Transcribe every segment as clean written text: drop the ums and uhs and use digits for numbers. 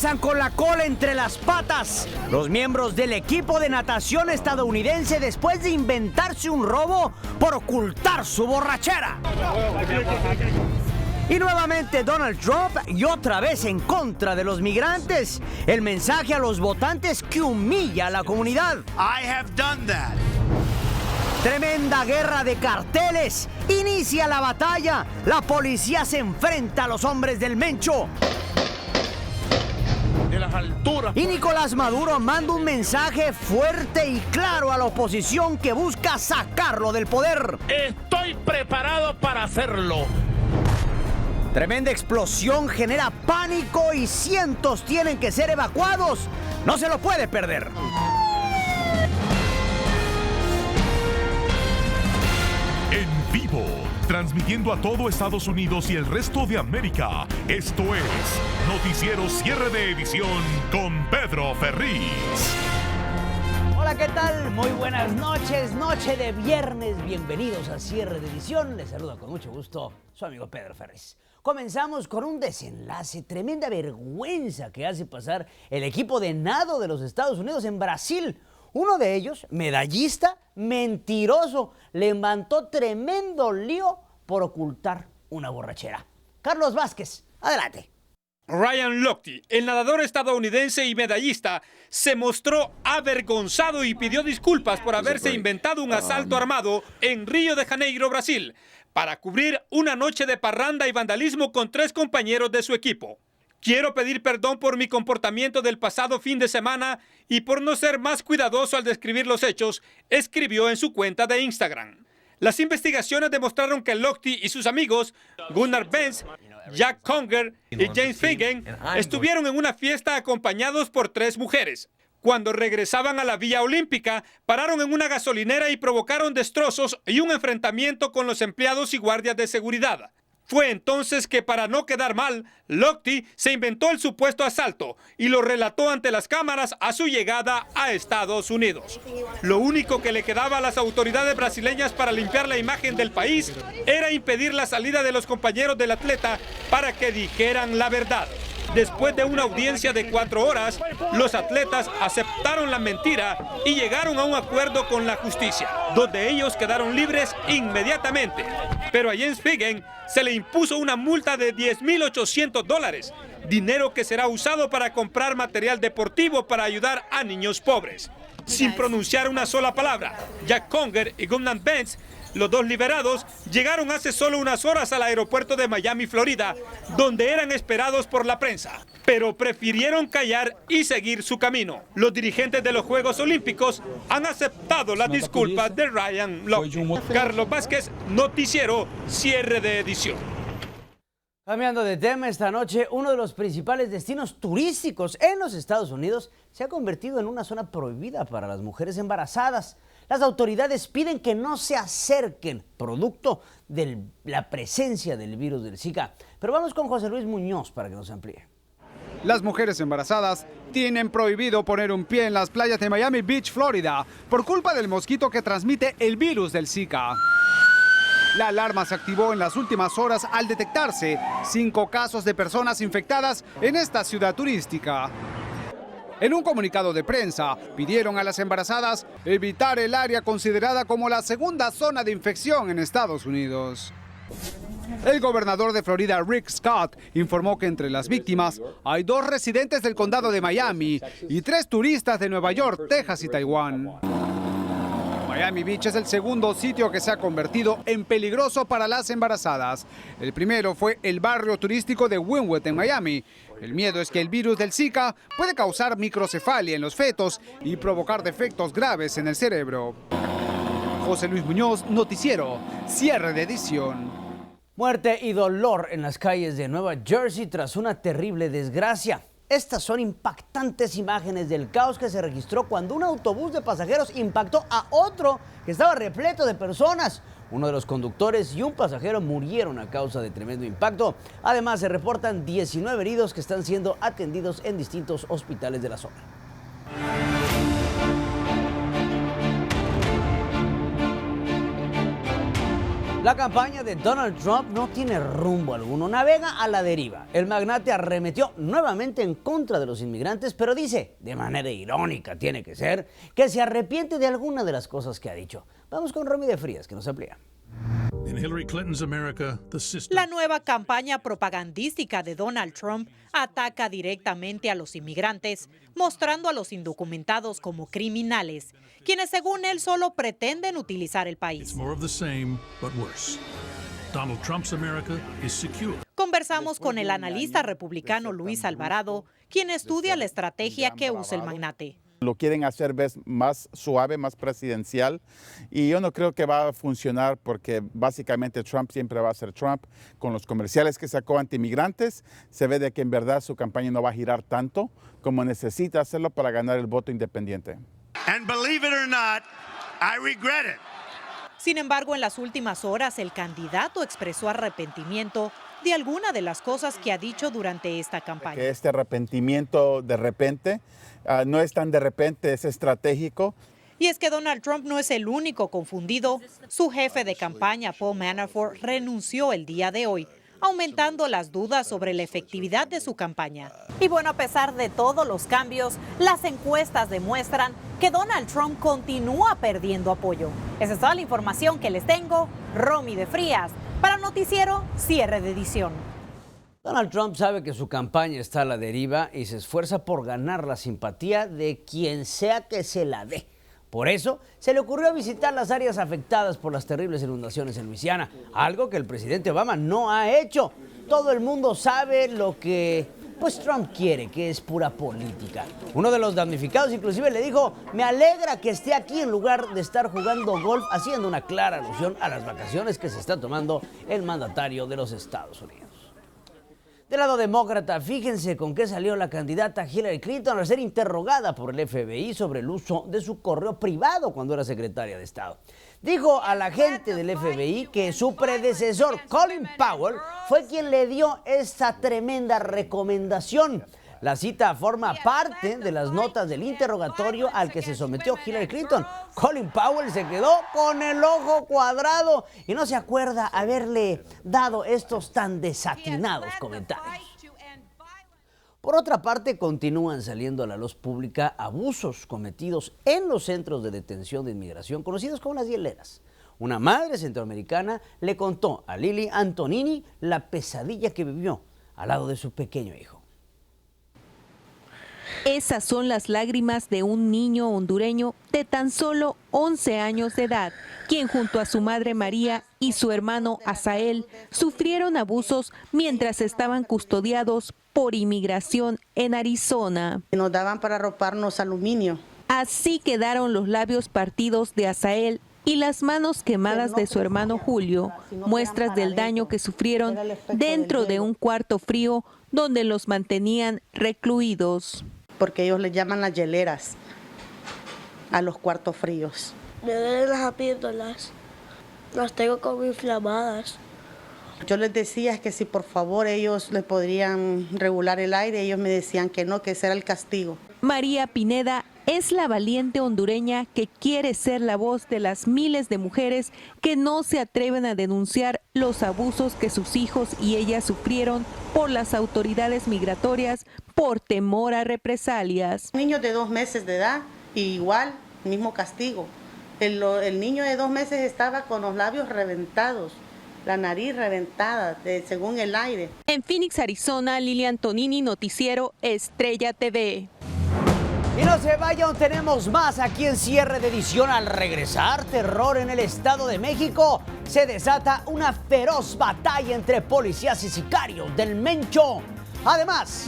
regresan con la cola entre las patas. Los miembros del equipo de natación estadounidense después de inventarse un robo por ocultar su borrachera. Y nuevamente Donald Trump y otra vez en contra de los migrantes. El mensaje a los votantes que humilla a la comunidad. I have done that. Tremenda guerra de carteles. Inicia la batalla. La policía se enfrenta a los hombres del Mencho. De las alturas. Y Nicolás Maduro manda un mensaje fuerte y claro a la oposición que busca sacarlo del poder. Estoy preparado para hacerlo. Tremenda explosión genera pánico y cientos tienen que ser evacuados. No se lo puede perder. En vivo, transmitiendo a todo Estados Unidos y el resto de América. Esto es Noticiero Cierre de Edición con Pedro Ferriz. Hola, ¿qué tal? Muy buenas noches, noche de viernes. Bienvenidos a Cierre de Edición. Les saluda con mucho gusto su amigo Pedro Ferriz. Comenzamos con un desenlace, tremenda vergüenza que hace pasar el equipo de nado de los Estados Unidos en Brasil. Uno de ellos, medallista, mentiroso, levantó tremendo lío por ocultar una borrachera. Carlos Vázquez, adelante. Ryan Lochte, el nadador estadounidense y medallista, se mostró avergonzado y pidió disculpas por haberse inventado un asalto armado en Río de Janeiro, Brasil, para cubrir una noche de parranda y vandalismo con 3 compañeros de su equipo. Quiero pedir perdón por mi comportamiento del pasado fin de semana y por no ser más cuidadoso al describir los hechos, escribió en su cuenta de Instagram. Las investigaciones demostraron que Lochte y sus amigos, Gunnar Benz, Jack Conger y James Fagan, estuvieron en una fiesta acompañados por 3 mujeres. Cuando regresaban a la Vía Olímpica, pararon en una gasolinera y provocaron destrozos y un enfrentamiento con los empleados y guardias de seguridad. Fue entonces que, para no quedar mal, Lochte se inventó el supuesto asalto y lo relató ante las cámaras a su llegada a Estados Unidos. Lo único que le quedaba a las autoridades brasileñas para limpiar la imagen del país era impedir la salida de los compañeros del atleta para que dijeran la verdad. Después de una audiencia de 4 horas, los atletas aceptaron la mentira y llegaron a un acuerdo con la justicia, donde ellos quedaron libres inmediatamente. Pero a James Fagan se le impuso una multa de $10,800, dinero que será usado para comprar material deportivo para ayudar a niños pobres. Sin pronunciar una sola palabra, Jack Conger y Gunnar Benz, los 2 liberados, llegaron hace solo unas horas al aeropuerto de Miami, Florida, donde eran esperados por la prensa. Pero prefirieron callar y seguir su camino. Los dirigentes de los Juegos Olímpicos han aceptado las disculpas de Ryan Lochte. Carlos Vázquez, Noticiero Cierre de Edición. Cambiando de tema, esta noche uno de los principales destinos turísticos en los Estados Unidos se ha convertido en una zona prohibida para las mujeres embarazadas. Las autoridades piden que no se acerquen, producto de la presencia del virus del Zika. Pero vamos con José Luis Muñoz para que nos amplíe. Las mujeres embarazadas tienen prohibido poner un pie en las playas de Miami Beach, Florida, por culpa del mosquito que transmite el virus del Zika. La alarma se activó en las últimas horas al detectarse 5 casos de personas infectadas en esta ciudad turística. En un comunicado de prensa, pidieron a las embarazadas evitar el área considerada como la segunda zona de infección en Estados Unidos. El gobernador de Florida, Rick Scott, informó que entre las víctimas hay 2 residentes del condado de Miami y 3 turistas de Nueva York, Texas y Taiwán. Miami Beach es el segundo sitio que se ha convertido en peligroso para las embarazadas. El primero fue el barrio turístico de Wynwood en Miami. El miedo es que el virus del Zika puede causar microcefalia en los fetos y provocar defectos graves en el cerebro. José Luis Muñoz, Noticiero Cierre de Edición. Muerte y dolor en las calles de Nueva Jersey tras una terrible desgracia. Estas son impactantes imágenes del caos que se registró cuando un autobús de pasajeros impactó a otro que estaba repleto de personas. Uno de los conductores y un pasajero murieron a causa de tremendo impacto. Además, se reportan 19 heridos que están siendo atendidos en distintos hospitales de la zona. La campaña de Donald Trump no tiene rumbo alguno, navega a la deriva. El magnate arremetió nuevamente en contra de los inmigrantes, pero dice, de manera irónica tiene que ser, que se arrepiente de alguna de las cosas que ha dicho. Vamos con Romy de Frías, que nos amplía. La nueva campaña propagandística de Donald Trump ataca directamente a los inmigrantes, mostrando a los indocumentados como criminales, quienes según él solo pretenden utilizar el país. Conversamos con el analista republicano Luis Alvarado, quien estudia la estrategia que usa el magnate. Lo quieren hacer más suave, más presidencial, y yo no creo que va a funcionar porque básicamente Trump siempre va a ser Trump. Con los comerciales que sacó anti-inmigrantes, se ve de que en verdad su campaña no va a girar tanto como necesita hacerlo para ganar el voto independiente. And believe it or not, I regret it. Sin embargo, en las últimas horas, el candidato expresó arrepentimiento de alguna de las cosas que ha dicho durante esta campaña. Que este arrepentimiento de repente no es tan de repente, es estratégico. Y es que Donald Trump no es el único confundido. Su jefe de campaña, Paul Manafort, renunció el día de hoy, aumentando las dudas sobre la efectividad de su campaña. Y bueno, a pesar de todos los cambios, las encuestas demuestran que Donald Trump continúa perdiendo apoyo. Esa es toda la información que les tengo. Romy de Frías, para Noticiero Cierre de Edición. Donald Trump sabe que su campaña está a la deriva y se esfuerza por ganar la simpatía de quien sea que se la dé. Por eso, se le ocurrió visitar las áreas afectadas por las terribles inundaciones en Luisiana, algo que el presidente Obama no ha hecho. Todo el mundo sabe lo que Trump quiere, que es pura política. Uno de los damnificados inclusive le dijo, me alegra que esté aquí en lugar de estar jugando golf, haciendo una clara alusión a las vacaciones que se está tomando el mandatario de los Estados Unidos. Del lado demócrata, fíjense con qué salió la candidata Hillary Clinton al ser interrogada por el FBI sobre el uso de su correo privado cuando era secretaria de Estado. Dijo a la gente del FBI que su predecesor, Colin Powell, fue quien le dio esta tremenda recomendación. La cita forma parte de las notas del interrogatorio al que se sometió Hillary Clinton. Colin Powell se quedó con el ojo cuadrado y no se acuerda haberle dado estos tan desatinados comentarios. Por otra parte, continúan saliendo a la luz pública abusos cometidos en los centros de detención de inmigración, conocidos como las hieleras. Una madre centroamericana le contó a Lili Antonini la pesadilla que vivió al lado de su pequeño hijo. Esas son las lágrimas de un niño hondureño de tan solo 11 años de edad, quien junto a su madre María y su hermano Asael sufrieron abusos mientras estaban custodiados por inmigración en Arizona. Nos daban para arroparnos aluminio. Así quedaron los labios partidos de Asael y las manos quemadas de su hermano Julio, muestras del daño que sufrieron dentro de un cuarto frío donde los mantenían recluidos. Porque ellos les llaman las hieleras a los cuartos fríos. Me duelen las apíndolas, las tengo como inflamadas. Yo les decía que si por favor ellos les podrían regular el aire, ellos me decían que no, que ese era el castigo. María Pineda es la valiente hondureña que quiere ser la voz de las miles de mujeres que no se atreven a denunciar los abusos que sus hijos y ella sufrieron por las autoridades migratorias por temor a represalias. Niños de 2 meses de edad, igual, mismo castigo. El niño de 2 meses estaba con los labios reventados, la nariz reventada, según el aire. En Phoenix, Arizona, Lili Antonini, Noticiero Estrella TV. Y no se vayan, tenemos más aquí en Cierre de Edición. Al regresar, terror en el Estado de México. Se desata una feroz batalla entre policías y sicarios del Mencho. Además,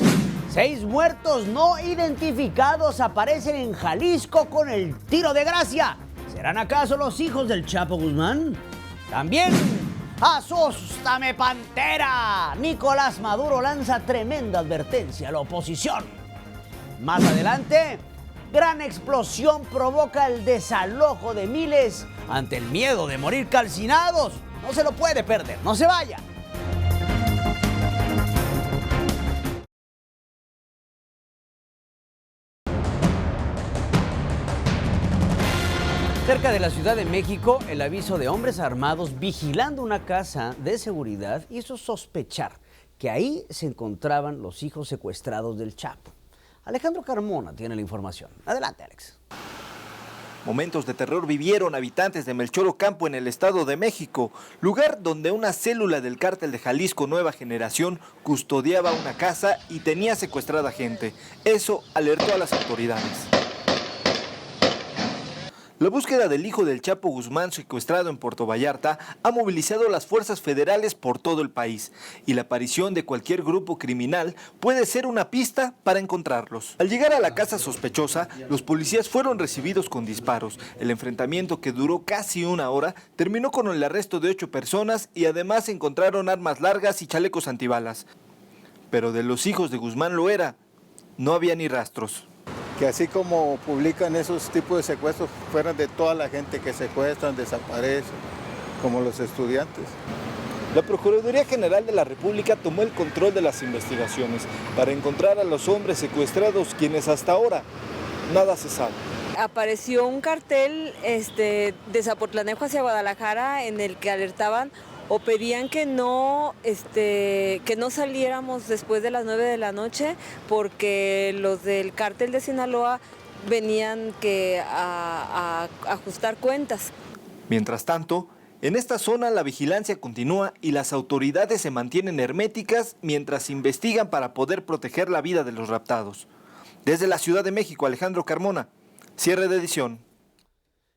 6 muertos no identificados aparecen en Jalisco con el tiro de gracia. ¿Serán acaso los hijos del Chapo Guzmán? También, ¡asústame, Pantera! Nicolás Maduro lanza tremenda advertencia a la oposición. Más adelante, gran explosión provoca el desalojo de miles ante el miedo de morir calcinados. No se lo puede perder, no se vaya. Cerca de la Ciudad de México, el aviso de hombres armados vigilando una casa de seguridad hizo sospechar que ahí se encontraban los hijos secuestrados del Chapo. Alejandro Carmona tiene la información. Adelante, Alex. Momentos de terror vivieron habitantes de Melchor Ocampo en el Estado de México, lugar donde una célula del cártel de Jalisco Nueva Generación custodiaba una casa y tenía secuestrada gente. Eso alertó a las autoridades. La búsqueda del hijo del Chapo Guzmán secuestrado en Puerto Vallarta ha movilizado las fuerzas federales por todo el país y la aparición de cualquier grupo criminal puede ser una pista para encontrarlos. Al llegar a la casa sospechosa, los policías fueron recibidos con disparos. El enfrentamiento, que duró casi una hora, terminó con el arresto de 8 personas y además encontraron armas largas y chalecos antibalas. Pero de los hijos de Guzmán Loera no había ni rastros. Que así como publican esos tipos de secuestros, fueran de toda la gente que secuestran, desaparecen, como los estudiantes. La Procuraduría General de la República tomó el control de las investigaciones para encontrar a los hombres secuestrados, quienes hasta ahora nada se sabe. Apareció un cartel de Zapotlanejo hacia Guadalajara en el que alertaban o pedían que no saliéramos después de las 9 de la noche porque los del cártel de Sinaloa venían a ajustar cuentas. Mientras tanto, en esta zona la vigilancia continúa y las autoridades se mantienen herméticas mientras investigan para poder proteger la vida de los raptados. Desde la Ciudad de México, Alejandro Carmona, cierre de edición.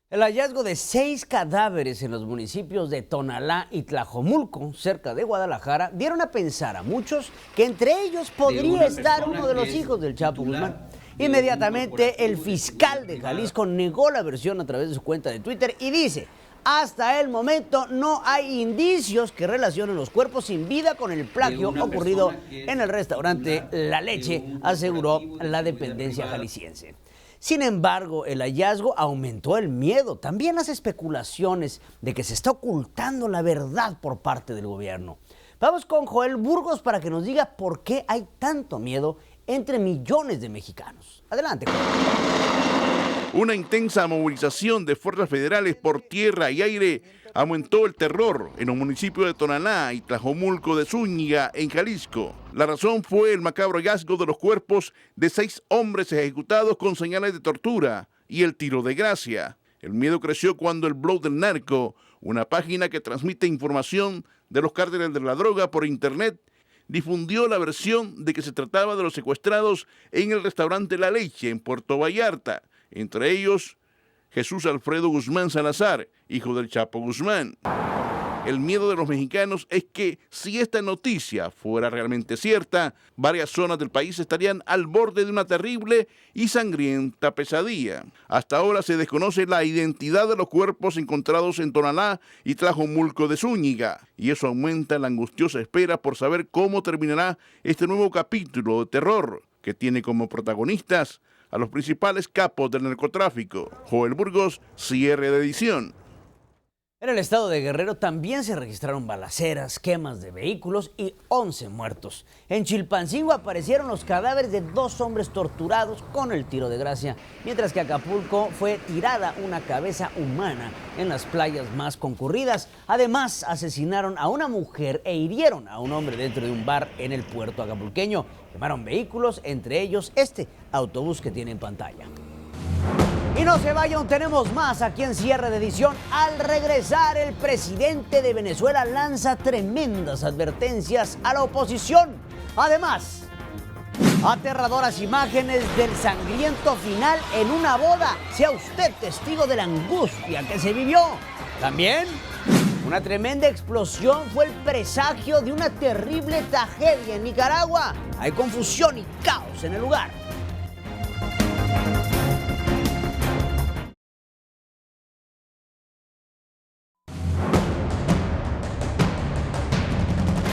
El hallazgo de 6 cadáveres en los municipios de Tonalá y Tlajomulco, cerca de Guadalajara, dieron a pensar a muchos que entre ellos podría estar uno de los hijos del Chapo Guzmán. Inmediatamente, el fiscal de Jalisco negó la versión a través de su cuenta de Twitter y dice: hasta el momento no hay indicios que relacionen los cuerpos sin vida con el plagio ocurrido en el restaurante La Leche, aseguró la dependencia jalisciense. Sin embargo, el hallazgo aumentó el miedo, también las especulaciones de que se está ocultando la verdad por parte del gobierno. Vamos con Joel Burgos para que nos diga por qué hay tanto miedo entre millones de mexicanos. Adelante, Joel. Una intensa movilización de fuerzas federales por tierra y aire aumentó el terror en los municipios de Tonalá y Tlajomulco de Zúñiga, en Jalisco. La razón fue el macabro hallazgo de los cuerpos de 6 hombres ejecutados con señales de tortura y el tiro de gracia. El miedo creció cuando el Blog del Narco, una página que transmite información de los cárteles de la droga por internet, difundió la versión de que se trataba de los secuestrados en el restaurante La Leche en Puerto Vallarta, entre ellos Jesús Alfredo Guzmán Salazar, hijo del Chapo Guzmán. El miedo de los mexicanos es que si esta noticia fuera realmente cierta, varias zonas del país estarían al borde de una terrible y sangrienta pesadilla. Hasta ahora se desconoce la identidad de los cuerpos encontrados en Tonalá y Tlajomulco de Zúñiga, y eso aumenta la angustiosa espera por saber cómo terminará este nuevo capítulo de terror que tiene como protagonistas a los principales capos del narcotráfico. Joel Burgos, cierre de edición. En el estado de Guerrero también se registraron balaceras, quemas de vehículos y 11 muertos. En Chilpancingo aparecieron los cadáveres de 2 hombres torturados con el tiro de gracia, mientras que Acapulco fue tirada una cabeza humana en las playas más concurridas. Además, asesinaron a una mujer e hirieron a un hombre dentro de un bar en el puerto acapulqueño. Quemaron vehículos, entre ellos este autobús que tiene en pantalla. Y no se vayan, tenemos más aquí en cierre de edición. Al regresar, el presidente de Venezuela lanza tremendas advertencias a la oposición. Además, aterradoras imágenes del sangriento final en una boda. Sea usted testigo de la angustia que se vivió. También, una tremenda explosión fue el presagio de una terrible tragedia en Nicaragua. Hay confusión y caos en el lugar.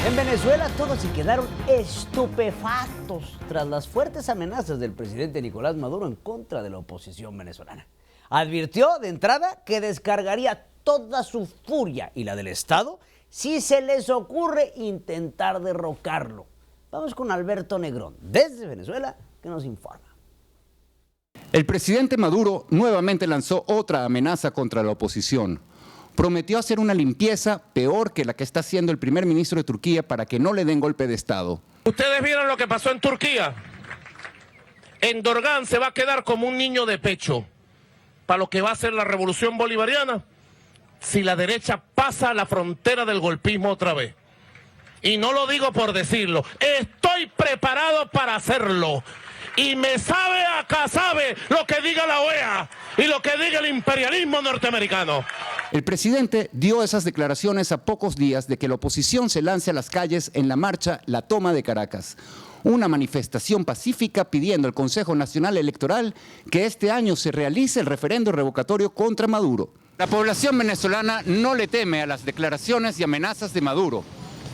En Venezuela todos se quedaron estupefactos tras las fuertes amenazas del presidente Nicolás Maduro en contra de la oposición venezolana. Advirtió de entrada que descargaría toda su furia y la del Estado si se les ocurre intentar derrocarlo. Vamos con Alberto Negrón, desde Venezuela, que nos informa. El presidente Maduro nuevamente lanzó otra amenaza contra la oposición. Prometió hacer una limpieza peor que la que está haciendo el primer ministro de Turquía para que no le den golpe de Estado. Ustedes vieron lo que pasó en Turquía. Erdogan se va a quedar como un niño de pecho para lo que va a ser la revolución bolivariana si la derecha pasa la frontera del golpismo otra vez. Y no lo digo por decirlo, estoy preparado para hacerlo. Y me sabe lo que diga la OEA y lo que diga el imperialismo norteamericano. El presidente dio esas declaraciones a pocos días de que la oposición se lance a las calles en la marcha La Toma de Caracas, una manifestación pacífica pidiendo al Consejo Nacional Electoral que este año se realice el referendo revocatorio contra Maduro. La población venezolana no le teme a las declaraciones y amenazas de Maduro.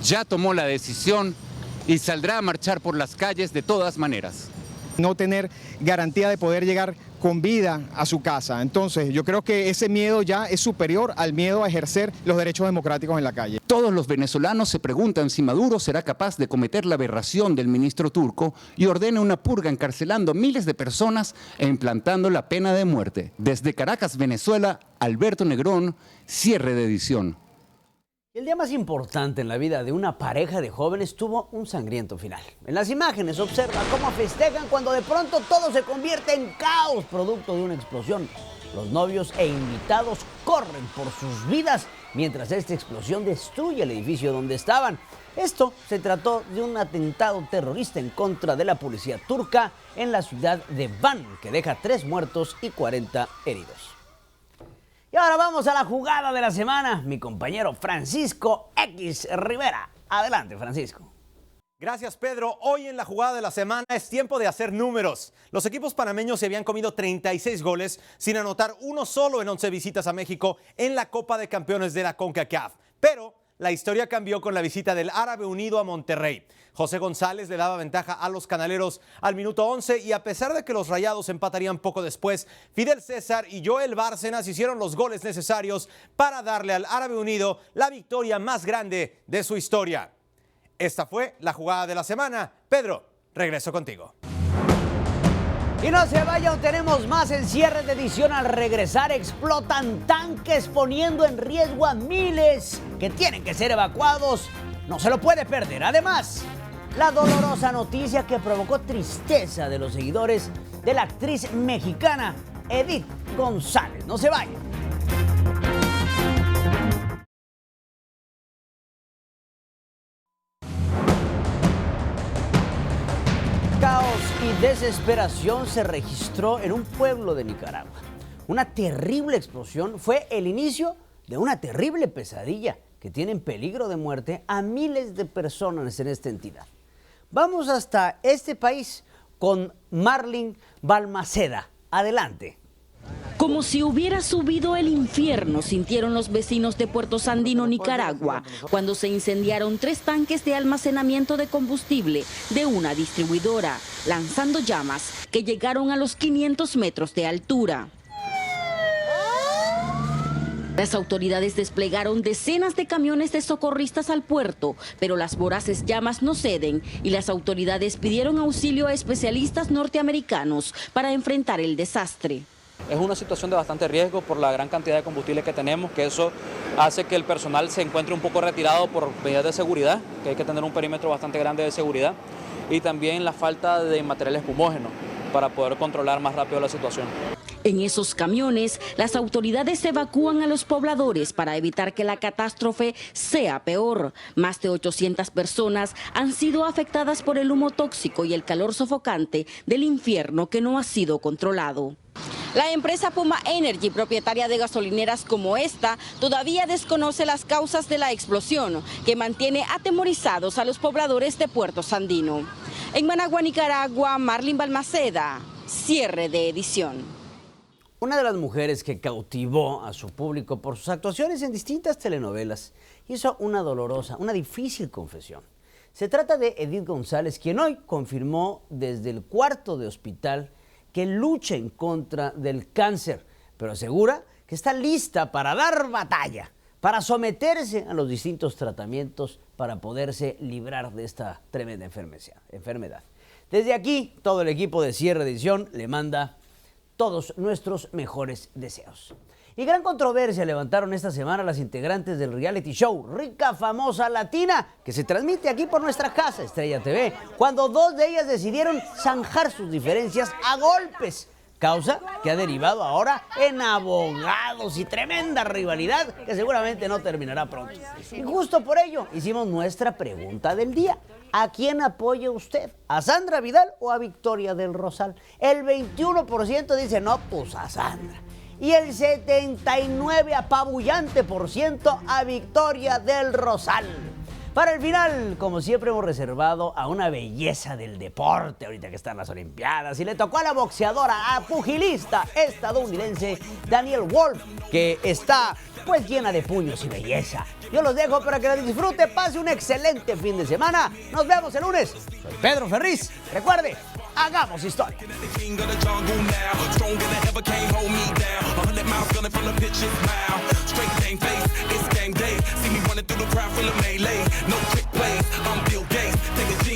Ya tomó la decisión y saldrá a marchar por las calles de todas maneras. No tener garantía de poder llegar con vida a su casa. Entonces, yo creo que ese miedo ya es superior al miedo a ejercer los derechos democráticos en la calle. Todos los venezolanos se preguntan si Maduro será capaz de cometer la aberración del ministro turco y ordene una purga encarcelando a miles de personas e implantando la pena de muerte. Desde Caracas, Venezuela, Alberto Negrón, cierre de edición. El día más importante en la vida de una pareja de jóvenes tuvo un sangriento final. En las imágenes observa cómo festejan cuando de pronto todo se convierte en caos producto de una explosión. Los novios e invitados corren por sus vidas mientras esta explosión destruye el edificio donde estaban. Esto se trató de un atentado terrorista en contra de la policía turca en la ciudad de Van, que deja 3 muertos y 40 heridos. Y ahora vamos a la jugada de la semana. Mi compañero Francisco X Rivera. Adelante, Francisco. Gracias, Pedro. Hoy en la jugada de la semana es tiempo de hacer números. Los equipos panameños se habían comido 36 goles sin anotar uno solo en 11 visitas a México en la Copa de Campeones de la CONCACAF. Pero la historia cambió con la visita del Árabe Unido a Monterrey. José González le daba ventaja a los canaleros al minuto 11 y a pesar de que los Rayados empatarían poco después, Fidel César y Joel Bárcenas hicieron los goles necesarios para darle al Árabe Unido la victoria más grande de su historia. Esta fue la jugada de la semana. Pedro, regreso contigo. Y no se vayan, tenemos más en cierre de edición. Al regresar explotan tanques poniendo en riesgo a miles que tienen que ser evacuados. No se lo puede perder. Además, la dolorosa noticia que provocó tristeza de los seguidores de la actriz mexicana Edith González. No se vayan. Caos y desesperación se registró en un pueblo de Nicaragua. Una terrible explosión fue el inicio de una terrible pesadilla que tiene en peligro de muerte a miles de personas en esta entidad. Vamos hasta este país con Marlene Balmaceda. Adelante. Como si hubiera subido el infierno, sintieron los vecinos de Puerto Sandino, Nicaragua, cuando se incendiaron 3 tanques de almacenamiento de combustible de una distribuidora, lanzando llamas que llegaron a los 500 metros de altura. Las autoridades desplegaron decenas de camiones de socorristas al puerto, pero las voraces llamas no ceden y las autoridades pidieron auxilio a especialistas norteamericanos para enfrentar el desastre. Es una situación de bastante riesgo por la gran cantidad de combustible que tenemos, que eso hace que el personal se encuentre un poco retirado por medidas de seguridad, que hay que tener un perímetro bastante grande de seguridad, y también la falta de material espumógeno para poder controlar más rápido la situación. En esos camiones, las autoridades evacúan a los pobladores para evitar que la catástrofe sea peor. Más de 800 personas han sido afectadas por el humo tóxico y el calor sofocante del infierno que no ha sido controlado. La empresa Puma Energy, propietaria de gasolineras como esta, todavía desconoce las causas de la explosión, que mantiene atemorizados a los pobladores de Puerto Sandino. En Managua, Nicaragua, Marlene Balmaceda, cierre de edición. Una de las mujeres que cautivó a su público por sus actuaciones en distintas telenovelas hizo una dolorosa, una difícil confesión. Se trata de Edith González, quien hoy confirmó desde el cuarto de hospital que lucha en contra del cáncer, pero asegura que está lista para dar batalla, para someterse a los distintos tratamientos para poderse librar de esta tremenda enfermedad. Desde aquí, todo el equipo de Cierre de Edición le manda todos nuestros mejores deseos. Y gran controversia levantaron esta semana las integrantes del reality show Rica Famosa Latina, que se transmite aquí por nuestra casa, Estrella TV, cuando dos de ellas decidieron zanjar sus diferencias a golpes. Causa que ha derivado ahora en abogados y tremenda rivalidad que seguramente no terminará pronto. Y justo por ello hicimos nuestra pregunta del día. ¿A quién apoya usted? ¿A Sandra Vidal o a Victoria del Rosal? El 21% dice no, pues a Sandra. Y el 79% apabullante a Victoria del Rosal. Para el final, como siempre, hemos reservado a una belleza del deporte, ahorita que están las Olimpiadas, y le tocó a la boxeadora, a pugilista estadounidense Danielle Wolf, que está pues llena de puños y belleza. Yo los dejo para que la disfrute, pase un excelente fin de semana. Nos vemos el lunes. Soy Pedro Ferriz. Recuerde, hagamos historia. No trick plays, I'm Bill Gates. Take a